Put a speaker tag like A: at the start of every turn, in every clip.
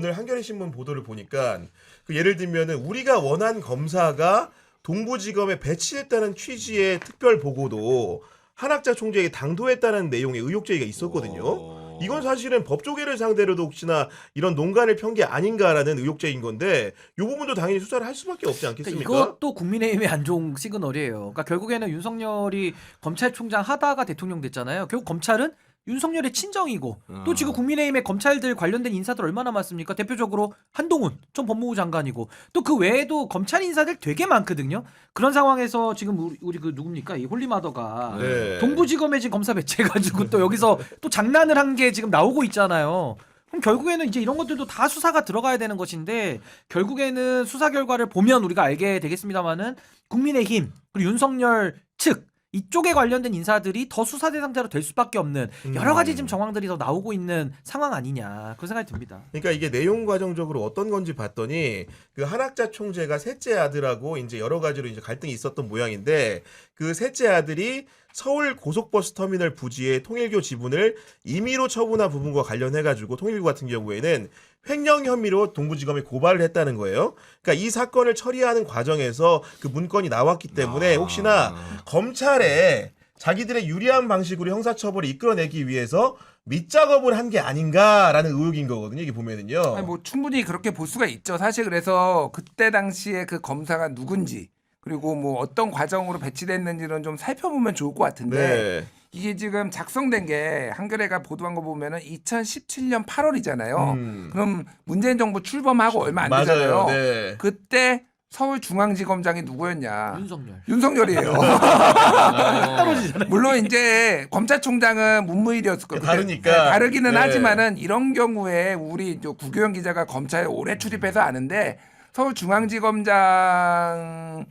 A: 오늘 한겨레 신문 보도를 보니까 그 예를 들면은 우리가 원한 검사가 동부지검에 배치했다는 취지의 특별 보고도 한학자 총재에게 당도했다는 내용의 의혹 제기가 있었거든요. 이건 사실은 법조계를 상대로도 혹시나 이런 농간을 편 게 아닌가라는 의혹 제기인 건데 이 부분도 당연히 수사를 할 수밖에 없지 않겠습니까?
B: 그러니까 이것도 국민의힘의 안 좋은 시그널이에요. 그러니까 결국에는 윤석열이 검찰총장 하다가 대통령 됐잖아요. 결국 검찰은 윤석열의 친정이고 또 지금 국민의힘의 검찰들 관련된 인사들 얼마나 많습니까? 대표적으로 한동훈 전 법무부 장관이고 또 그 외에도 검찰 인사들 되게 많거든요. 그런 상황에서 지금 우리 그 누굽니까? 이 홀리마더가
A: 네.
B: 동부지검에 지금 검사 배치해가지고 또 여기서 또 장난을 한 게 지금 나오고 있잖아요. 그럼 결국에는 이제 이런 것들도 다 수사가 들어가야 되는 것인데 결국에는 수사 결과를 보면 우리가 알게 되겠습니다만은 국민의힘 그리고 윤석열 측 이쪽에 관련된 인사들이 더 수사 대상자로 될 수밖에 없는 여러 가지 지금 정황들이 더 나오고 있는 상황 아니냐 그런 생각이 듭니다.
A: 그러니까 이게 내용 과정적으로 어떤 건지 봤더니 그 한학자 총재가 셋째 아들하고 이제 여러 가지로 이제 갈등이 있었던 모양인데 그 셋째 아들이 서울 고속버스 터미널 부지의 통일교 지분을 임의로 처분한 부분과 관련해 가지고 통일교 같은 경우에는 횡령 혐의로 동부지검에 고발을 했다는 거예요. 그러니까 이 사건을 처리하는 과정에서 그 문건이 나왔기 때문에 혹시나 검찰에 자기들의 유리한 방식으로 형사처벌을 이끌어내기 위해서 밑작업을 한 게 아닌가라는 의혹인 거거든요. 이게 보면은요.
C: 아니, 뭐 충분히 그렇게 볼 수가 있죠. 사실 그래서 그때 당시에 그 검사가 누군지 그리고 뭐 어떤 과정으로 배치됐는지는 좀 살펴보면 좋을 것 같은데
A: 네.
C: 이게 지금 작성된 게 한겨레가 보도한 거 보면은 2017년 8월이잖아요. 그럼 문재인 정부 출범하고 얼마 안
A: 맞아요.
C: 되잖아요.
A: 네.
C: 그때 서울중앙지검장이 누구였냐?
B: 윤석열.
C: 윤석열이에요. 물론 이제 검찰총장은 문무일이었을 거예요.
A: 다르니까.
C: 네, 다르기는
A: 네.
C: 하지만은 이런 경우에 우리 구교영 기자가 검찰에 오래 출입해서 아는데 서울중앙지검장도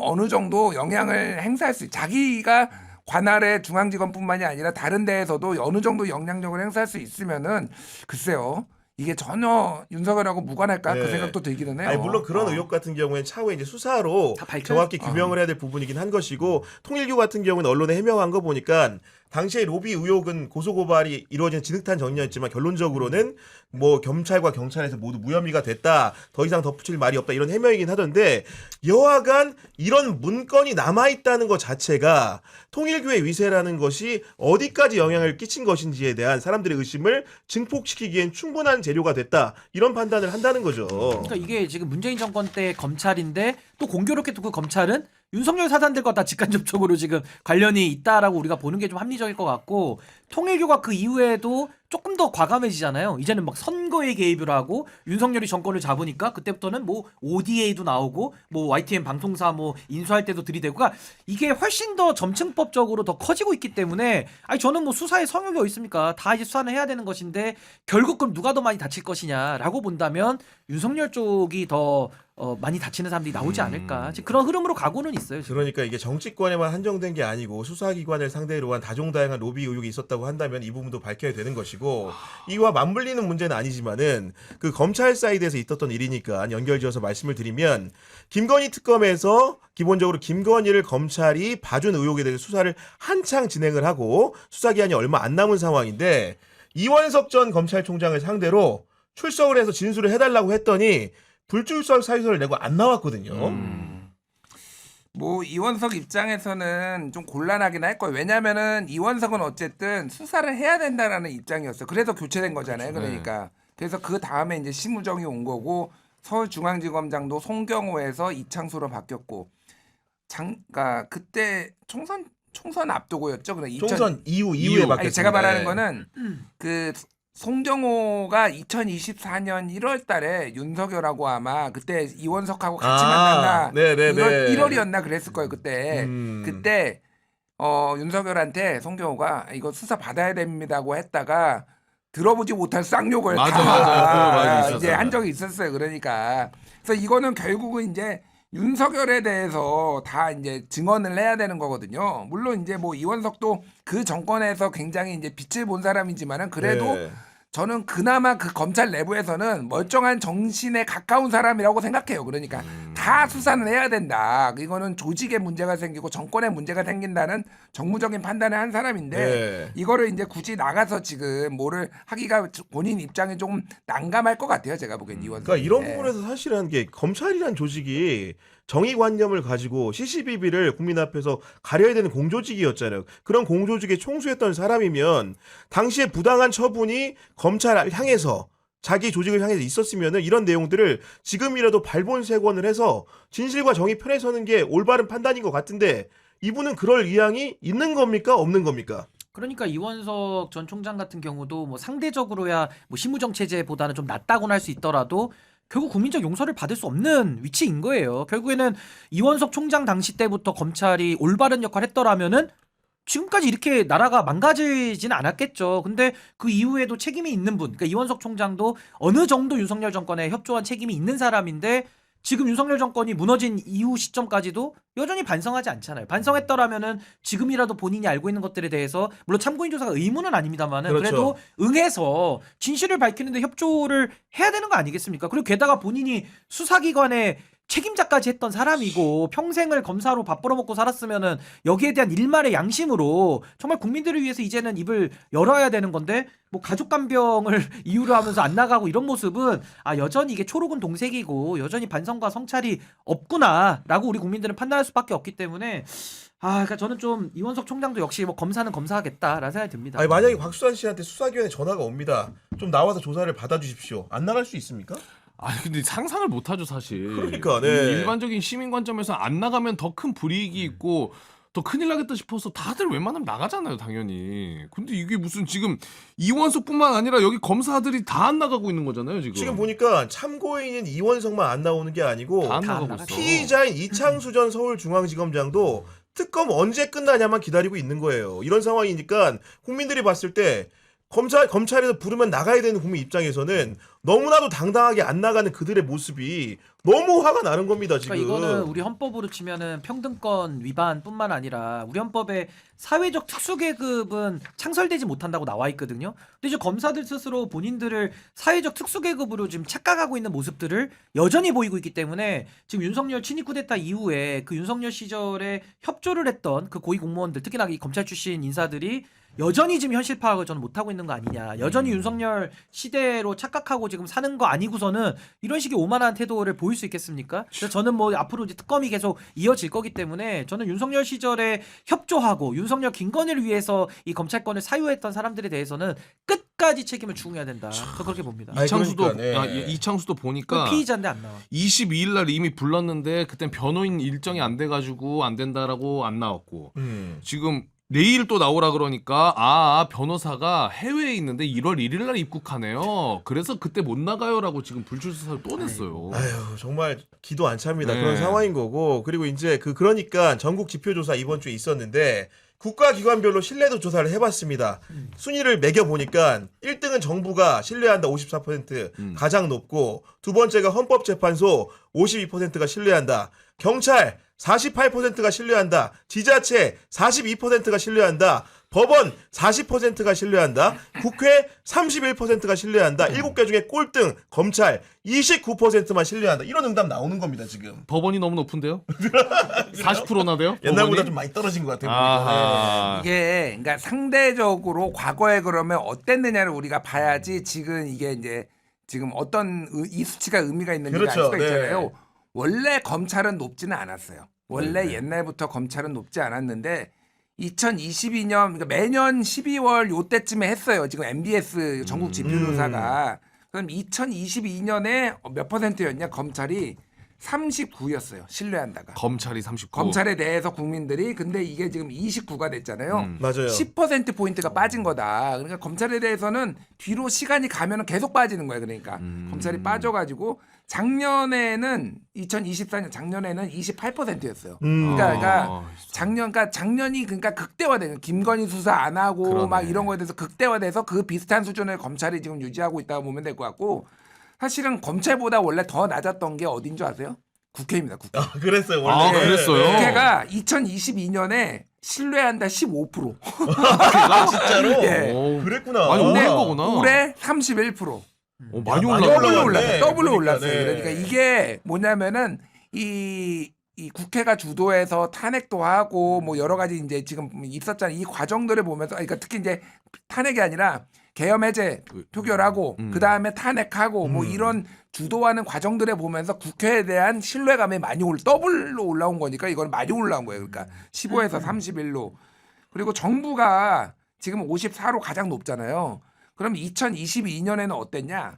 C: 어느 정도 영향을 행사할 수 자기가 관할의 중앙지검뿐만이 아니라 다른 데에서도 어느 정도 영향력을 행사할 수 있으면은 글쎄요. 이게 전혀 윤석열하고 무관할까
A: 네.
C: 그 생각도 들기는 해요.
A: 아니, 물론 그런 의혹 같은 경우에는 차후에 이제 수사로
B: 다 밝혀야-
A: 정확히 규명을 해야 될 부분이긴 한 것이고 통일교 같은 경우는 언론에 해명한 거 보니까 당시에 로비 의혹은 고소고발이 이루어진 진흙탕 전이었지만 결론적으로는 뭐 검찰과 경찰에서 모두 무혐의가 됐다. 더 이상 덧붙일 말이 없다. 이런 해명이긴 하던데 여하간 이런 문건이 남아있다는 것 자체가 통일교의 위세라는 것이 어디까지 영향을 끼친 것인지에 대한 사람들의 의심을 증폭시키기엔 충분한 재료가 됐다. 이런 판단을 한다는 거죠.
B: 그러니까 이게 지금 문재인 정권 때 검찰인데 또 공교롭게 또 그 검찰은 윤석열 사단들과 다 직간접적으로 지금 관련이 있다라고 우리가 보는 게 좀 합리적일 것 같고 통일교가 그 이후에도 조금 더 과감해지잖아요. 이제는 막 선거에 개입을 하고 윤석열이 정권을 잡으니까 그때부터는 뭐 ODA도 나오고 뭐 YTN 방송사 뭐 인수할 때도 들이대고 그러니까 이게 훨씬 더 점층법적으로 더 커지고 있기 때문에 아니 저는 뭐 수사에 성역이 어디 있습니까? 다 이제 수사는 해야 되는 것인데 결국 그럼 누가 더 많이 다칠 것이냐라고 본다면 윤석열 쪽이 더 많이 다치는 사람들이 나오지 않을까. 지금 그런 흐름으로 가고는 있어요. 지금.
A: 그러니까 이게 정치권에만 한정된 게 아니고 수사기관을 상대로 한 다종다양한 로비 의혹이 있었다고 한다면 이 부분도 밝혀야 되는 것이고 이와 맞물리는 문제는 아니지만은 그 검찰 사이드에서 있었던 일이니까 연결지어서 말씀을 드리면 김건희 특검에서 기본적으로 김건희를 검찰이 봐준 의혹에 대해서 수사를 한창 진행을 하고 수사기한이 얼마 안 남은 상황인데 이원석 전 검찰총장을 상대로 출석을 해서 진술을 해달라고 했더니 불출석 사유서를 내고 안 나왔거든요.
C: 뭐 이원석 입장에서는 좀 곤란하긴 할 거예요. 왜냐면은 이원석은 어쨌든 수사를 해야 된다라는 입장이었어요. 그래서 교체된 거잖아요. 그러니까. 그래서 그 다음에 이제 심우정이 온 거고 서울중앙지검장도 송경호에서 이창수로 바뀌었고 그러니까 그때 총선 앞두고였죠. 그러니까
A: 총선 이후에 바뀌었습니다.
C: 아니, 제가 말하는 거는 그 송경호가 2024년 1월 달에 윤석열하고 아마 그때 이원석하고 같이 만났나
A: 네네네.
C: 1월이었나 그랬을 거예요. 그때 윤석열한테 송경호가 이거 수사 받아야 됩니다고 했다가 들어보지 못할 쌍욕을
D: 맞아.
C: 다
D: 맞아.
C: 이제 한 적이 있었어요. 그러니까 그래서 이거는 결국은 이제 윤석열에 대해서 다 이제 증언을 해야 되는 거거든요. 물론 이제 뭐 이원석도 그 정권에서 굉장히 이제 빛을 본 사람이지만은 그래도
A: 네.
C: 저는 그나마 그 검찰 내부에서는 멀쩡한 정신에 가까운 사람이라고 생각해요. 그러니까 다 수사는 해야 된다. 이거는 조직에 문제가 생기고 정권에 문제가 생긴다는 정무적인 판단을 한 사람인데
A: 네.
C: 이거를 이제 굳이 나가서 지금 뭐를 하기가 본인 입장에 조금 난감할 것 같아요. 제가 보기엔 이원석.
A: 그러니까 이런 부분에서 사실은 게 검찰이란 조직이 정의관념을 가지고 CCBB를 국민 앞에서 가려야 되는 공조직이었잖아요. 그런 공조직에 총수했던 사람이면 당시에 부당한 처분이 검찰을 향해서 자기 조직을 향해서 있었으면은 이런 내용들을 지금이라도 발본색원을 해서 진실과 정의 편에 서는 게 올바른 판단인 것 같은데 이분은 그럴 의향이 있는 겁니까? 없는 겁니까?
B: 그러니까 이원석 전 총장 같은 경우도 뭐 상대적으로야 뭐 심우정 체제보다는 좀 낫다고는 할 수 있더라도 결국 국민적 용서를 받을 수 없는 위치인 거예요. 결국에는 이원석 총장 당시 때부터 검찰이 올바른 역할을 했더라면은 지금까지 이렇게 나라가 망가지지는 않았겠죠. 근데 그 이후에도 책임이 있는 분, 그러니까 이원석 총장도 어느 정도 윤석열 정권에 협조한 책임이 있는 사람인데 지금 윤석열 정권이 무너진 이후 시점까지도 여전히 반성하지 않잖아요. 반성했더라면은 지금이라도 본인이 알고 있는 것들에 대해서 물론 참고인 조사가 의무는 아닙니다만은
A: 그렇죠.
B: 그래도 응해서 진실을 밝히는데 협조를 해야 되는 거 아니겠습니까? 그리고 게다가 본인이 수사기관의 책임자까지 했던 사람이고 평생을 검사로 밥 벌어먹고 살았으면은 여기에 대한 일말의 양심으로 정말 국민들을 위해서 이제는 입을 열어야 되는 건데 뭐 가족 간병을 이유로 하면서 안 나가고 이런 모습은 아 여전히 이게 초록은 동색이고 여전히 반성과 성찰이 없구나라고 우리 국민들은 판단할 수밖에 없기 때문에 그러니까 저는 좀 이원석 총장도 역시 뭐 검사는 검사하겠다라는 생각이 듭니다.
A: 아니 만약에 곽수산 씨한테 수사기관에 전화가 옵니다. 좀 나와서 조사를 받아주십시오. 안 나갈 수 있습니까?
D: 아니 근데 상상을 못하죠 사실.
A: 그러니까, 네.
D: 일반적인 시민 관점에서 안 나가면 더 큰 불이익이 있고 더 큰일 나겠다 싶어서 다들 웬만하면 나가잖아요 당연히. 근데 이게 무슨 지금 이원석뿐만 아니라 여기 검사들이 다 안 나가고 있는 거잖아요 지금.
A: 지금 보니까 참고인인 이원석만 안 나오는 게 아니고
D: 다 안
B: 다
D: 나가고
B: 안
D: 있어.
A: 피의자인 이창수 전 서울중앙지검장도 특검 언제 끝나냐만 기다리고 있는 거예요. 이런 상황이니까 국민들이 봤을 때 검찰에서 부르면 나가야 되는 국민 입장에서는 너무나도 당당하게 안 나가는 그들의 모습이 너무 화가 나는 겁니다 지금.
B: 그러니까 이거는 우리 헌법으로 치면은 평등권 위반뿐만 아니라 우리 헌법에 사회적 특수계급은 창설되지 못한다고 나와 있거든요. 근데 이제 검사들 스스로 본인들을 사회적 특수계급으로 지금 착각하고 있는 모습들을 여전히 보이고 있기 때문에 지금 윤석열 친위 쿠데타 이후에 그 윤석열 시절에 협조를 했던 그 고위 공무원들 특히나 이 검찰 출신 인사들이 여전히 지금 현실 파악을 저는 못하고 있는 거 아니냐. 여전히 윤석열 시대로 착각하고 지금 사는 거 아니고서는 이런 식의 오만한 태도를 보일 수 있겠습니까? 그래서 저는 뭐 앞으로 이제 특검이 계속 이어질 거기 때문에 저는 윤석열 시절에 협조하고 윤석열 김건희를 위해서 이 검찰권을 사유했던 사람들에 대해서는 끝까지 책임을 추궁해야 된다. 저 그렇게 봅니다.
A: 아니,
D: 이창수도
A: 그러니까, 네.
D: 이창수도 보니까
B: 피의자인데 안 나와.
D: 22일 날 이미 불렀는데 그땐 변호인 일정이 안 돼가지고 안 된다라고 안 나왔고 지금 내일 또 나오라 그러니까 변호사가 해외에 있는데 1월 1일 날 입국하네요. 그래서 그때 못 나가요라고 지금 불출사를 또 냈어요.
A: 아유 정말 기도 안 찹니다.
D: 네.
A: 그런 상황인 거고 그리고 이제 그러니까 전국 지표조사 이번 주에 있었는데 국가기관별로 신뢰도 조사를 해봤습니다. 순위를 매겨보니까 1등은 정부가 신뢰한다 54% 가장 높고 두 번째가 헌법재판소 52%가 신뢰한다. 경찰 48%가 신뢰한다. 지자체 42%가 신뢰한다. 법원 40%가 신뢰한다. 국회 31%가 신뢰한다. 7개 중에 꼴등 검찰 29%만 신뢰한다. 이런 응답 나오는 겁니다 지금.
D: 법원이 너무 높은데요? 40%나 돼요?
A: 옛날보다
D: 법원이?
A: 좀 많이 떨어진 것 같아요.
D: 아하.
C: 이게 그러니까 상대적으로 과거에 그러면 어땠느냐를 우리가 봐야지 지금 이게 이제 지금 어떤 이 수치가 의미가 있는지 알
A: 그렇죠.
C: 수가
A: 네.
C: 있잖아요. 원래 검찰은 높지는 않았어요. 원래
A: 네.
C: 옛날부터 검찰은 높지 않았는데 2022년 그러니까 매년 12월 요때쯤에 했어요. 지금 MBS 전국 지표조사가. 그럼 2022년에 몇 %였냐? 검찰이 39였어요. 신뢰한다가.
D: 검찰이 39.
C: 검찰에 대해서 국민들이 근데 이게 지금 29가 됐잖아요.
A: 맞아요.
C: 10% 포인트가 빠진 거다. 그러니까 검찰에 대해서는 뒤로 시간이 가면은 계속 빠지는 거예요. 그러니까 검찰이 빠져가지고 작년에는 2024년 작년에는 28%였어요. 그러니까 작년이 그러니까 극대화된 김건희 수사 안 하고
D: 그러네.
C: 막 이런 거에 대해서 극대화돼서 그 비슷한 수준을 검찰이 지금 유지하고 있다고 보면 될 것 같고. 사실은 검찰보다 원래 더 낮았던 게 어딘 줄 아세요? 국회입니다. 국회.
A: 아, 그랬어요. 원래.
D: 그랬어요?
C: 국회가 2022년에 신뢰한다 15%.
A: 아, 진짜로?
C: 예.
D: 오,
A: 그랬구나.
D: 많이
C: 근데
D: 오른 거구나.
C: 올해 31%.
D: 많이
A: 야,
D: 올랐네.
C: 더블로
A: 올랐네.
C: 올랐어요. 더블로
A: 그러니까,
C: 올랐어요.
A: 네.
C: 그러니까 이게 뭐냐면은 이 국회가 주도해서 탄핵도 하고 뭐 여러 가지 이제 지금 있었잖아요. 이 과정들을 보면서 그러니까 특히 이제 탄핵이 아니라 계엄 해제 표결하고 그 다음에 탄핵하고 뭐 이런 주도하는 과정들을 보면서 국회에 대한 신뢰감이 많이 더블로 올라온 거니까 이건 많이 올라온 거예요. 그러니까 15에서 31로. 그리고 정부가 지금 54로 가장 높잖아요. 그럼 2022년에는 어땠냐?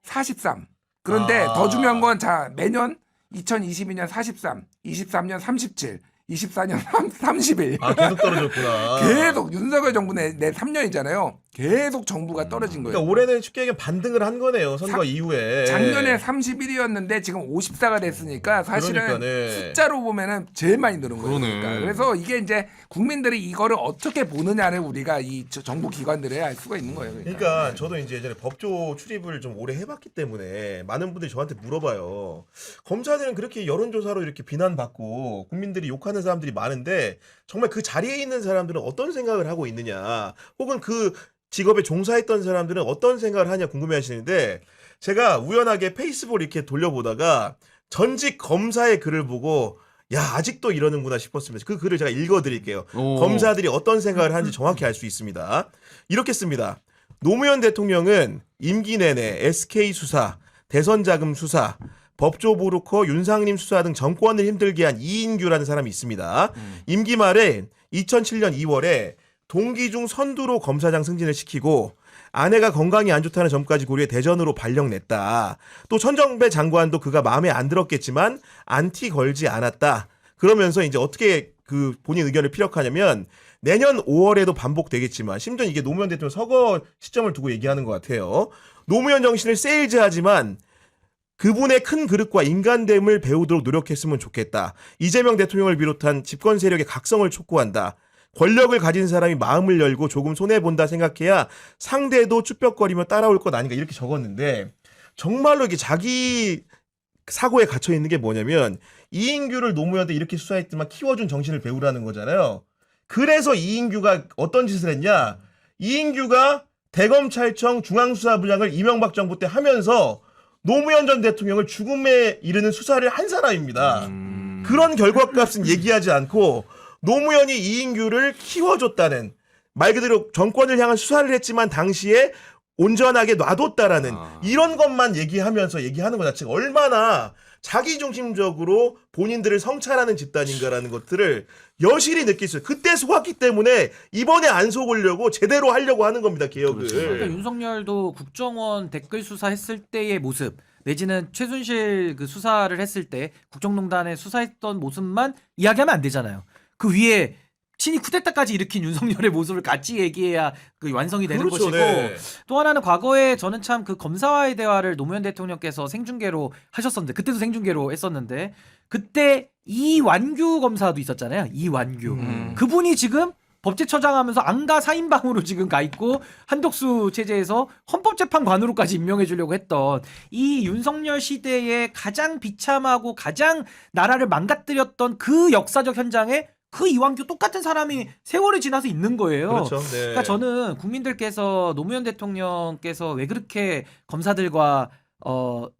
C: 43. 그런데 더 중요한 건 자 매년 2022년 43, 23년 37, 24년 31.
A: 아, 계속 떨어졌구나.
C: 계속 윤석열 정부 내 3년이잖아요. 계속 정부가 떨어진 거예요.
A: 그러니까 올해는 쉽게 얘기하면 반등을 한 거네요. 선거 이후에.
C: 작년에 31이었는데 지금 54가 됐으니까 사실은
A: 그러니까네.
C: 숫자로 보면은 제일 많이 늘은 거예요.
D: 그러네.
C: 그러니까. 그래서 이게 이제 국민들이 이거를 어떻게 보느냐를 우리가 이 정부 기관들에 알 수가 있는 거예요.
A: 그러니까 저도 이제 예전에 법조 출입을 좀 오래 해봤기 때문에 많은 분들이 저한테 물어봐요. 검사들은 그렇게 여론조사로 이렇게 비난받고 국민들이 욕하는 사람들이 많은데 정말 그 자리에 있는 사람들은 어떤 생각을 하고 있느냐, 혹은 그 직업에 종사했던 사람들은 어떤 생각을 하냐 궁금해 하시는데, 제가 우연하게 페이스북을 이렇게 돌려보다가 전직 검사의 글을 보고 야, 아직도 이러는구나 싶었습니다. 그 글을 제가 읽어드릴게요.
D: 오.
A: 검사들이 어떤 생각을 하는지 정확히 알 수 있습니다. 이렇게 씁니다. 노무현 대통령은 임기 내내 SK 수사, 대선 자금 수사, 법조 브로커 윤상림 수사 등 정권을 힘들게 한 이인규라는 사람이 있습니다. 임기 말에 2007년 2월에 동기 중 선두로 검사장 승진을 시키고 아내가 건강이 안 좋다는 점까지 고려해 대전으로 발령냈다. 또 천정배 장관도 그가 마음에 안 들었겠지만 안티 걸지 않았다. 그러면서 이제 어떻게 그 본인 의견을 피력하냐면 내년 5월에도 반복되겠지만, 심지어 이게 노무현 대통령 서거 시점을 두고 얘기하는 것 같아요. 노무현 정신을 세일즈하지만 그분의 큰 그릇과 인간됨을 배우도록 노력했으면 좋겠다. 이재명 대통령을 비롯한 집권 세력의 각성을 촉구한다. 권력을 가진 사람이 마음을 열고 조금 손해본다 생각해야 상대도 쭈뼛거리며 따라올 것 아닌가, 이렇게 적었는데, 정말로 이게 자기 사고에 갇혀 있는 게 뭐냐면 이인규를 노무현한테 이렇게 수사했지만 키워준 정신을 배우라는 거잖아요. 그래서 이인규가 어떤 짓을 했냐, 이인규가 대검찰청 중앙수사부장을 이명박 정부 때 하면서 노무현 전 대통령을 죽음에 이르는 수사를 한 사람입니다. 그런 결과값은 얘기하지 않고 노무현이 이인규를 키워줬다는, 말 그대로 정권을 향한 수사를 했지만 당시에 온전하게 놔뒀다라는 이런 것만 얘기하면서 얘기하는 것 자체가 얼마나 자기중심적으로 본인들을 성찰하는 집단인가라는 것들을 여실히 느낄 수 있어요. 그때 속았기 때문에 이번에 안 속으려고 제대로 하려고 하는 겁니다, 개혁을.
B: 그러니까 윤석열도 국정원 댓글 수사했을 때의 모습, 내지는 최순실 그 수사를 했을 때 국정농단에 수사했던 모습만 이야기하면 안 되잖아요. 그 위에 친이 쿠데타까지 일으킨 윤석열의 모습을 같이 얘기해야 그 완성이 되는
A: 그렇죠,
B: 것이고,
A: 네.
B: 또 하나는 과거에 저는 참 그 검사와의 대화를 노무현 대통령께서 생중계로 하셨었는데, 그때도 생중계로 했었는데, 그때 이완규 검사도 있었잖아요. 이완규. 그분이 지금 법제처장 하면서 안가 4인방으로 지금 가 있고 한독수 체제에서 헌법재판관으로까지 임명해 주려고 했던 이 윤석열 시대에 가장 비참하고 가장 나라를 망가뜨렸던 그 역사적 현장에 그 이완규 똑같은 사람이 세월이 지나서 있는 거예요.
A: 그렇죠. 네.
B: 그러니까 저는 국민들께서 노무현 대통령께서 왜 그렇게 검사들과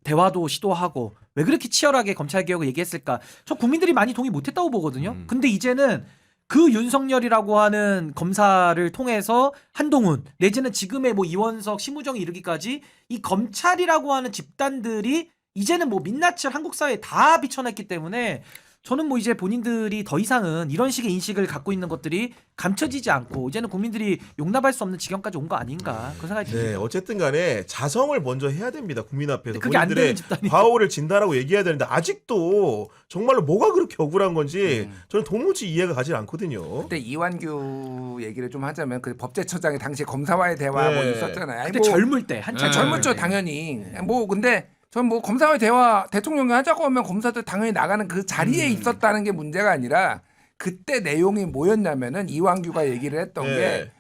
B: 대화도 시도하고 왜 그렇게 치열하게 검찰개혁을 얘기했을까? 저 국민들이 많이 동의 못했다고 보거든요. 근데 이제는 그 윤석열이라고 하는 검사를 통해서 한동훈 내지는 지금의 뭐 이원석, 심우정이 이르기까지 이 검찰이라고 하는 집단들이 이제는 뭐 민낯을 한국 사회에 다 비춰냈기 때문에 저는 뭐 이제 본인들이 더 이상은 이런 식의 인식을 갖고 있는 것들이 감춰지지 않고 이제는 국민들이 용납할 수 없는 지경까지 온 거 아닌가, 그런 생각이 듭니다.
A: 네, 어쨌든 간에 자성을 먼저 해야 됩니다. 국민 앞에서.
B: 그게 안 되는
A: 본인들의
B: 집단이.
A: 과오를 진단하고 얘기해야 되는데 아직도 정말로 뭐가 그렇게 억울한 건지 저는 도무지 이해가 가지 않거든요.
C: 그때 이완규 얘기를 좀 하자면 그 법제처장이 당시에 검사와의 대화 뭐
A: 네.
C: 있었잖아요. 아니,
B: 그때
C: 뭐
B: 젊을 때 한참
D: 네.
C: 젊었죠 당연히. 뭐 근데 전 뭐 검사와의 대화 대통령이 하자고 하면 검사들 당연히 나가는 그 자리에 있었다는 게 문제가 아니라 그때 내용이 뭐였냐면은 이완규가 얘기를 했던
A: 네.
C: 게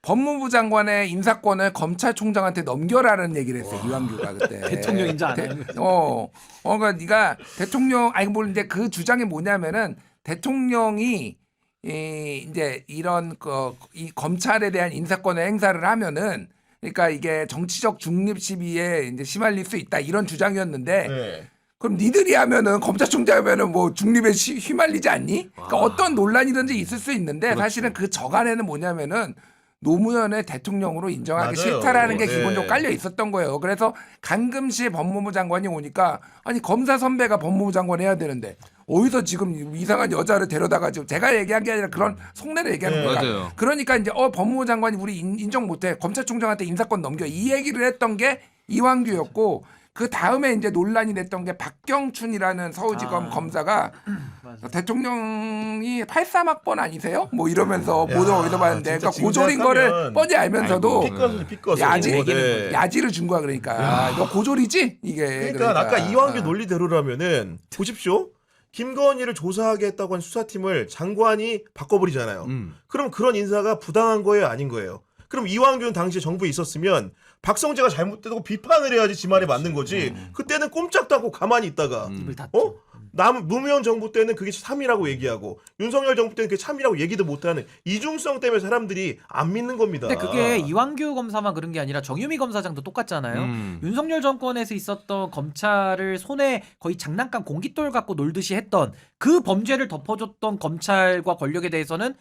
C: 법무부 장관의 인사권을 검찰총장한테 넘겨라는 얘기를 했어요. 이완규가 그때.
B: 대통령인지 안 알고.
C: 그러니까 네가 대통령 아니 뭐 이제 그 주장이 뭐냐면은 대통령이 이제 이런 이 검찰에 대한 인사권의 행사를 하면은 그러니까 이게 정치적 중립 시비에 이제 시말릴 수 있다 이런 주장이었는데
A: 네.
C: 그럼 니들이 하면은 검찰총장 하면은 뭐 중립에 휘말리지 않니? 그러니까 어떤 논란이든지 있을 수 있는데 사실은 그 저간에는 뭐냐면은 노무현의 대통령으로 인정하기
A: 맞아요.
C: 싫다라는 게
A: 네.
C: 기본적으로 깔려 있었던 거예요. 그래서 강금시에 법무부 장관이 오니까 아니 검사 선배가 법무부 장관 해야 되는데 어디서 지금 이상한 여자를 데려다가 지금 제가 얘기한 게 아니라 그런 속내를 얘기하는
A: 네.
C: 거예요.
D: 맞아요.
C: 그러니까 이제 법무부 장관이 우리 인정 못해 검찰총장한테 인사권 넘겨 이 얘기를 했던 게 이완규였고 그 다음에 이제 논란이 됐던 게 박경춘이라는 서울지검 검사가 대통령이 83학번 아니세요? 뭐 이러면서 보도 어디서 봤는데
A: 진짜
C: 그러니까 고졸인 거를 뻔히 알면서도
A: 피꺼스
C: 야지를 준 거야 그러니까 너 고졸이지 이게
A: 그러니까 아까 이완규 논리대로라면은 보십시오. 김건희를 조사하겠다고 한 수사팀을 장관이 바꿔버리잖아요. 그럼 그런 인사가 부당한 거예요, 아닌 거예요? 그럼 이완규는 당시에 정부에 있었으면 박성재가 잘못되다고 비판을 해야지 지 말에 맞는 거지. 그때는 꼼짝도 않고 가만히 있다가
B: 입을 닫죠.
A: 노무현 정부 때는 그게 참이라고 얘기하고 윤석열 정부 때는 그게 참이라고 얘기도 못하는 이중성 때문에 사람들이 안 믿는 겁니다.
B: 근데 그게 이완규 검사만 그런 게 아니라 정유미 검사장도 똑같잖아요. 윤석열 정권에서 있었던 검찰을 손에 거의 장난감 공깃돌 갖고 놀듯이 했던 그 범죄를 덮어줬던 검찰과 권력에 대해서는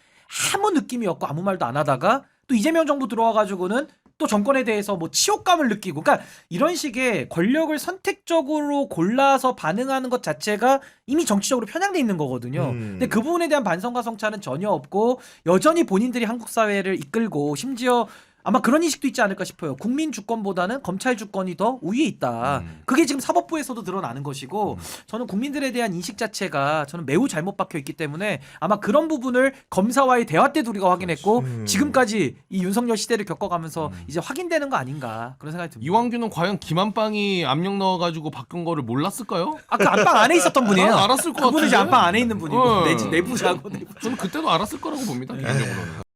B: 아무 느낌이 없고 아무 말도 안 하다가 또 이재명 정부 들어와가지고는 또 정권에 대해서 뭐 치욕감을 느끼고, 그러니까 이런 식의 권력을 선택적으로 골라서 반응하는 것 자체가 이미 정치적으로 편향돼 있는 거거든요. 근데 그 부분에 대한 반성과 성찰은 전혀 없고 여전히 본인들이 한국 사회를 이끌고 심지어 아마 그런 인식도 있지 않을까 싶어요. 국민 주권보다는 검찰 주권이 더 우위에 있다. 그게 지금 사법부에서도 드러나는 것이고 저는 국민들에 대한 인식 자체가 저는 매우 잘못 박혀 있기 때문에 아마 그런 부분을 검사와의 대화 때도 우리가 확인했고 지금까지 이 윤석열 시대를 겪어가면서 이제 확인되는 거 아닌가 그런 생각이 듭니다.
D: 이완규는 과연 김한방이 압력 넣어가지고 바꾼 거를 몰랐을까요?
B: 그 안방 안에 있었던 분이에요.
D: 알았을 것
B: 그분은 이제
D: 같은데?
B: 안방 안에 있는 분이고 내부자고.
D: 저는 그때도 알았을 거라고 봅니다. 개인적으로는.